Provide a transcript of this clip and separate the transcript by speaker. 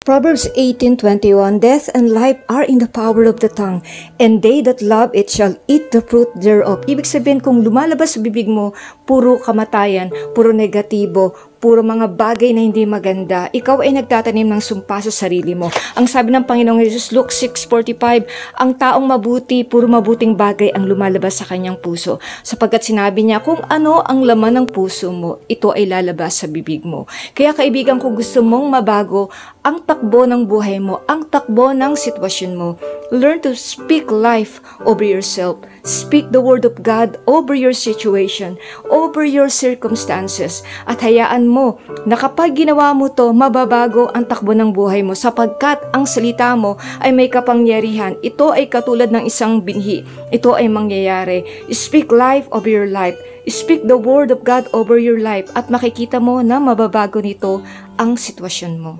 Speaker 1: Proverbs 18:21, Death and life are in the power of the tongue, and they that love it shall eat the fruit thereof. Ibig sabihin, kung lumalabas sa bibig mo, puro kamatayan, puro negatibo, puro mga bagay na hindi maganda, ikaw ay nagtatanim ng sumpa sa sarili mo. Ang sabi ng Panginoong Jesus, Luke 6:45, ang taong mabuti, puro mabuting bagay ang lumalabas sa kanyang puso. Sapagkat sinabi niya, kung ano ang laman ng puso mo, ito ay lalabas sa bibig mo. Kaya kaibigan, kung gusto mong mabago ang takbo ng buhay mo, ang takbo ng sitwasyon mo, learn to speak life over yourself. Speak the word of God over your situation, over your circumstances, at hayaan mo na kapag ginawa mo to, mababago ang takbo ng buhay mo sapagkat ang salita mo ay may kapangyarihan. Ito ay katulad ng isang binhi. Ito ay mangyayari. Speak life over your life. Speak the word of God over your life at makikita mo na mababago nito ang sitwasyon mo.